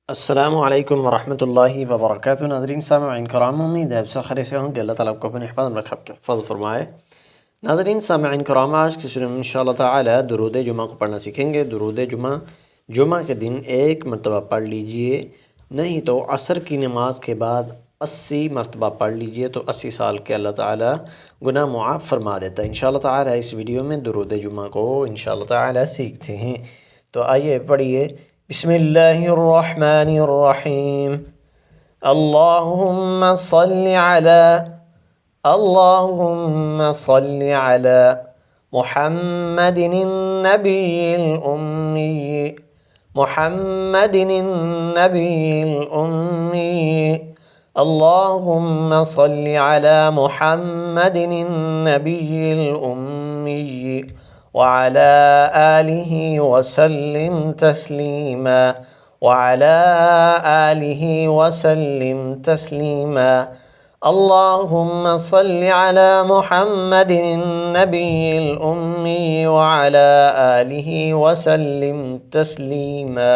अस्सलामु अलैकुम वरहमतुल्लाहि वबरकातुहू। नाज़रीन सामईन कराम, उम्मीद है सब खैरियत से होंगे। अल्लाह ताला आपको अपने हिफ़ाज़त में रखे, आपके हिफ़ाज़त फरमाए। नाज़रीन सामईन कराम, आज की सूरह में इंशाअल्लाह ताला दुरूद जुमा को पढ़ना सीखेंगे। दुरूद जुमा जुमा के दिन एक मरतबा पढ़ लीजिए, नहीं तो असर की नमाज के बाद 80 मरतबा पढ़ लीजिए तो 80 साल के अल्लाह ताला गुनाह मुआफ़ फरमा देता है इंशाअल्लाह ताला। इस वीडियो में दुरूद जुमा को इंशाअल्लाह ताला सीखते हैं। तो आइए पढ़िए। बिस्मिल्लाहिर्रहमानिर्रहीम। अल्लाहुम्मा सल्लि अला अल्लाहुम्मा सल्लि अला मुहम्मदिन नबिय्यिल उम्मी मुहम्मदिन नबिय्यिल उम्मी। अल्लाहुम्मा सल्लि अला मुहम्मदिन नबिय्यिल उम्मी वअला आलिहि वसल्लिम तस्लीमा वअला आलिहि वसल्लिम तस्लीमा। अल्लाहुम्मा सल्लि अला मुहम्मदिन नबिय्यिल उम्मी वअला आलिहि वसल्लिम तस्लीमा।